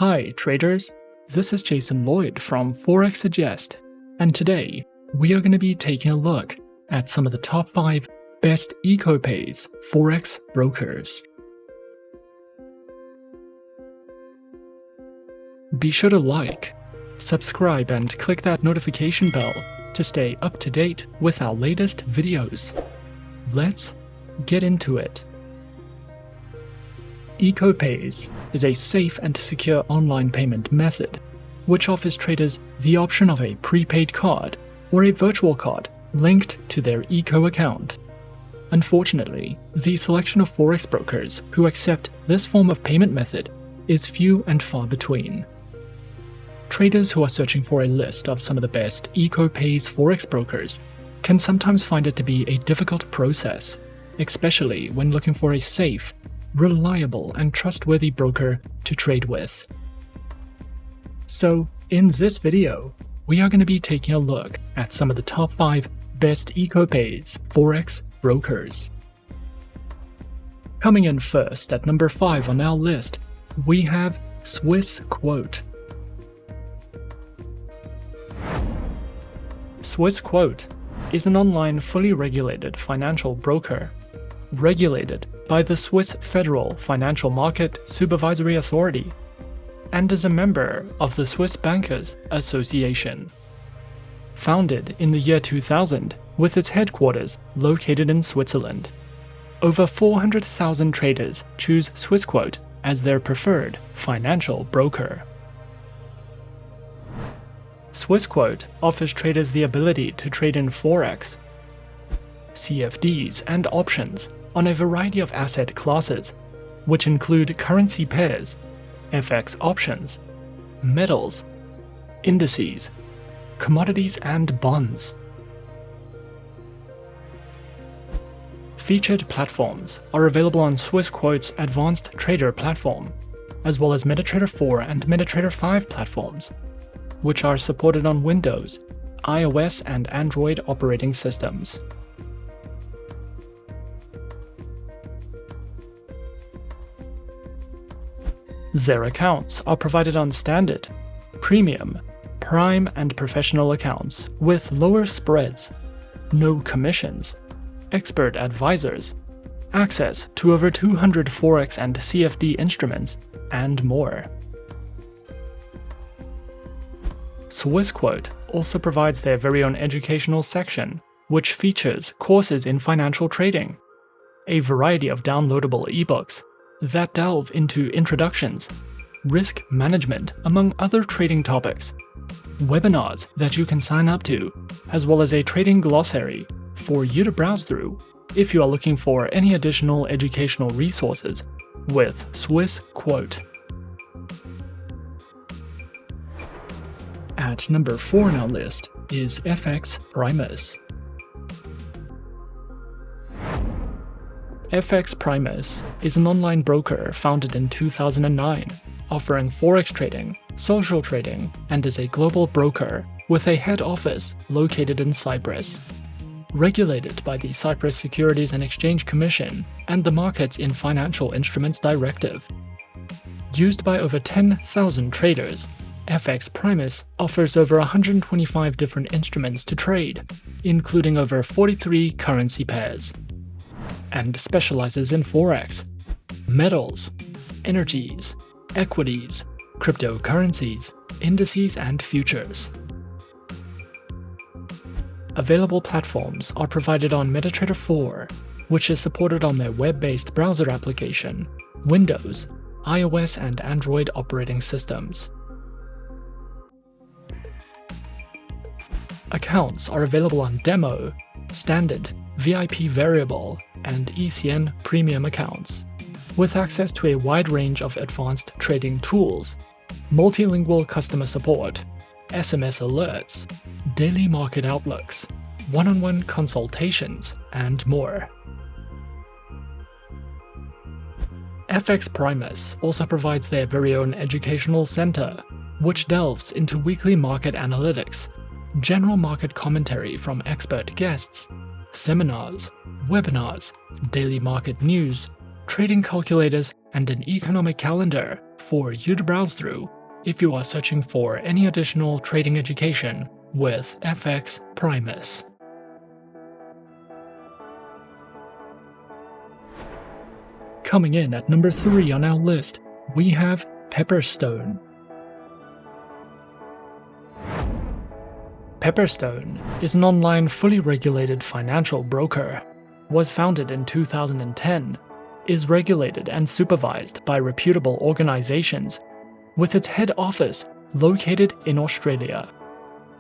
Hi traders, this is Jason Lloyd from Forexsuggest, and today we are going to be taking a look at some of the top 5 best EcoPayz Forex brokers. Be sure to like, subscribe and click that notification bell to stay up to date with our latest videos. Let's get into it. EcoPayz is a safe and secure online payment method, which offers traders the option of a prepaid card or a virtual card linked to their Eco account. Unfortunately, the selection of Forex brokers who accept this form of payment method is few and far between. Traders who are searching for a list of some of the best EcoPayz Forex brokers can sometimes find it to be a difficult process, especially when looking for a safe, reliable and trustworthy broker to trade with. So, in this video, we are going to be taking a look at some of the top 5 best EcoPayz Forex brokers. Coming in first at number 5 on our list, we have Swissquote. Swissquote is an online fully regulated financial broker, regulated by the Swiss Federal Financial Market Supervisory Authority, and is a member of the Swiss Bankers Association. Founded in the year 2000 with its headquarters located in Switzerland, over 400,000 traders choose Swissquote as their preferred financial broker. Swissquote offers traders the ability to trade in Forex, CFDs and options on a variety of asset classes, which include currency pairs, FX options, metals, indices, commodities and bonds. Featured platforms are available on Swissquote's Advanced Trader platform, as well as MetaTrader 4 and MetaTrader 5 platforms, which are supported on Windows, iOS and Android operating systems. Their accounts are provided on Standard, Premium, Prime and Professional accounts with lower spreads, no commissions, expert advisors, access to over 200 Forex and CFD instruments, and more. Swissquote also provides their very own educational section, which features courses in financial trading, a variety of downloadable ebooks that delve into introductions, risk management, among other trading topics, webinars that you can sign up to, as well as a trading glossary for you to browse through if you are looking for any additional educational resources with Swissquote. At number 4 on our list is Primus. Primus is an online broker founded in 2009, offering Forex trading, social trading, and is a global broker with a head office located in Cyprus. Regulated by the Cyprus Securities and Exchange Commission and the Markets in Financial Instruments Directive. Used by over 10,000 traders, Primus offers over 125 different instruments to trade, including over 43 currency pairs, and specializes in Forex, metals, energies, equities, cryptocurrencies, indices, and futures. Available platforms are provided on MetaTrader 4, which is supported on their web-based browser application, Windows, iOS, and Android operating systems. Accounts are available on Demo, Standard, VIP Variable, and ECN Premium accounts, with access to a wide range of advanced trading tools, multilingual customer support, SMS alerts, daily market outlooks, one-on-one consultations, and more. Primus also provides their very own educational center, which delves into weekly market analytics, general market commentary from expert guests, seminars, webinars, daily market news, trading calculators, and an economic calendar for you to browse through if you are searching for any additional trading education with FX Primus. Coming in at number 3 on our list, we have Pepperstone. Pepperstone is an online fully regulated financial broker. Was founded in 2010, is regulated and supervised by reputable organizations, with its head office located in Australia.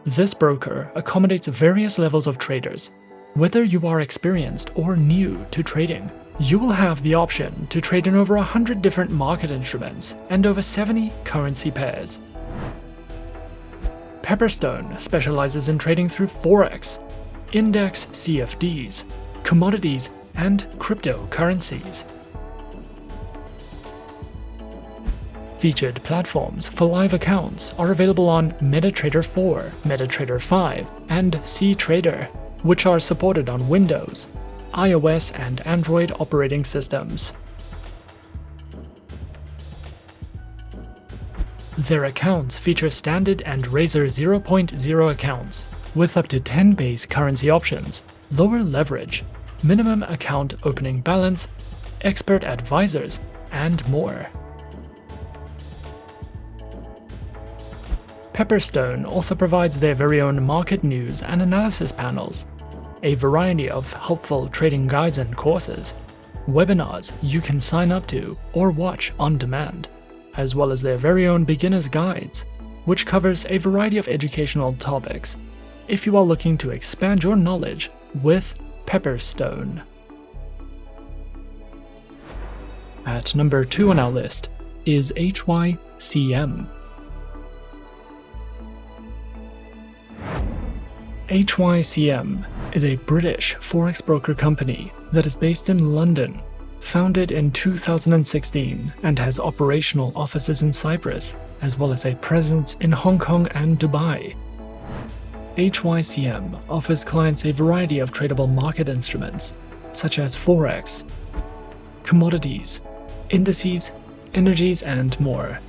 This broker accommodates various levels of traders. Whether you are experienced or new to trading, you will have the option to trade in over 100 different market instruments and over 70 currency pairs. Pepperstone specializes in trading through Forex, index CFDs, commodities, and cryptocurrencies. Featured platforms for live accounts are available on MetaTrader 4, MetaTrader 5, and CTrader, which are supported on Windows, iOS, and Android operating systems. Their accounts feature standard and Razor 0.0 accounts, with up to 10 base currency options, lower leverage, minimum account opening balance, expert advisors, and more. Pepperstone also provides their very own market news and analysis panels, a variety of helpful trading guides and courses, webinars you can sign up to or watch on demand, as well as their very own beginner's guides, which covers a variety of educational topics if you are looking to expand your knowledge with Pepperstone. At number 2 on our list is HYCM. HYCM is a British forex broker company that is based in London, founded in 2016 and has operational offices in Cyprus, as well as a presence in Hong Kong and Dubai. HYCM offers clients a variety of tradable market instruments, such as Forex, commodities, indices, energies, and more.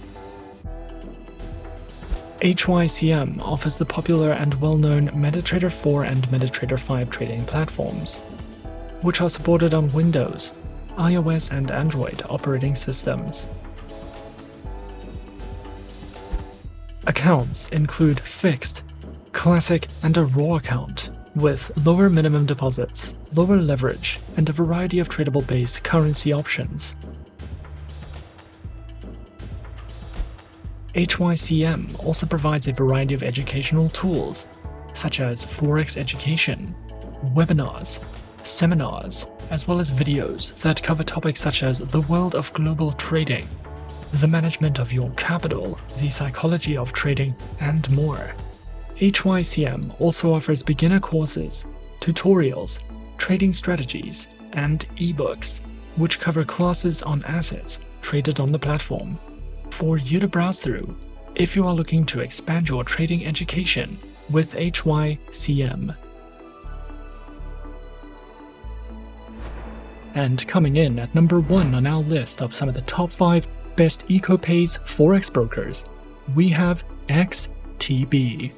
HYCM offers the popular and well-known MetaTrader 4 and MetaTrader 5 trading platforms, which are supported on Windows, iOS, and Android operating systems. Accounts include fixed, classic, and a raw account, with lower minimum deposits, lower leverage, and a variety of tradable base currency options. HYCM also provides a variety of educational tools, such as Forex education, webinars, seminars, as well as videos that cover topics such as the world of global trading, the management of your capital, the psychology of trading, and more. HYCM also offers beginner courses, tutorials, trading strategies, and ebooks, which cover classes on assets traded on the platform, for you to browse through if you are looking to expand your trading education with HYCM. And coming in at number 1 on our list of some of the top 5 best EcoPayz Forex brokers, we have XTB.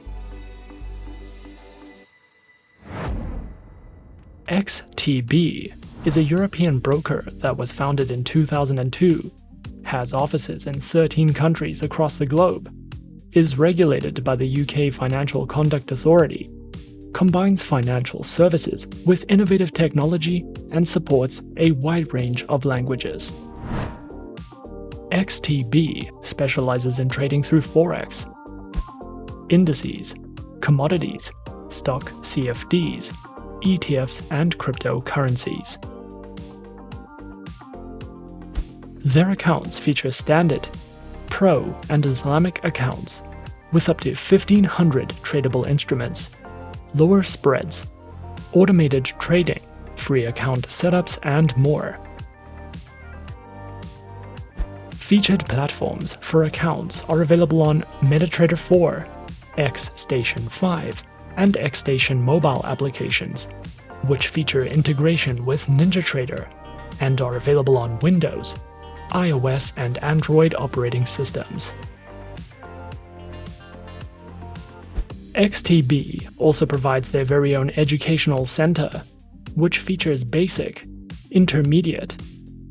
XTB is a European broker that was founded in 2002, has offices in 13 countries across the globe, is regulated by the UK Financial Conduct Authority, combines financial services with innovative technology, and supports a wide range of languages. XTB specializes in trading through Forex, indices, commodities, stock CFDs, ETFs, and cryptocurrencies. Their accounts feature standard, pro, and Islamic accounts, with up to 1,500 tradable instruments, lower spreads, automated trading, free account setups, and more. Featured platforms for accounts are available on MetaTrader 4, XStation 5, and XStation mobile applications, which feature integration with NinjaTrader, and are available on Windows, iOS, and Android operating systems. XTB also provides their very own educational center, which features basic, intermediate,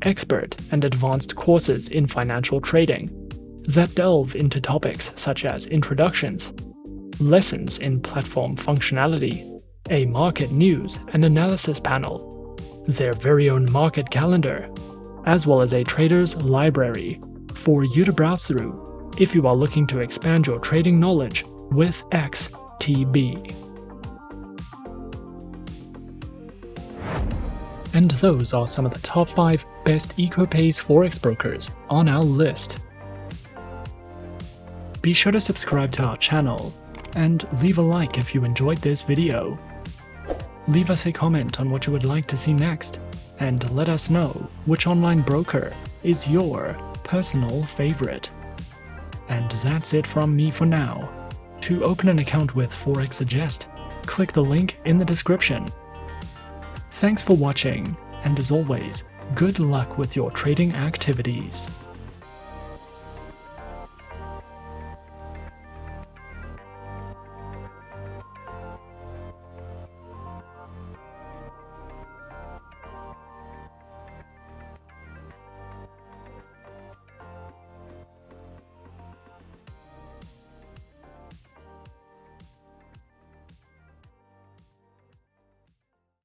expert, and advanced courses in financial trading that delve into topics such as introductions, lessons in platform functionality, a market news and analysis panel, their very own market calendar, as well as a trader's library for you to browse through if you are looking to expand your trading knowledge with XTB. And those are some of the top 5 best EcoPayz Forex brokers on our list. Be sure to subscribe to our channel and leave a like if you enjoyed this video. Leave us a comment on what you would like to see next, and let us know which online broker is your personal favorite. And that's it from me for now. To open an account with Forexsuggest, click the link in the description. Thanks for watching, and as always, good luck with your trading activities.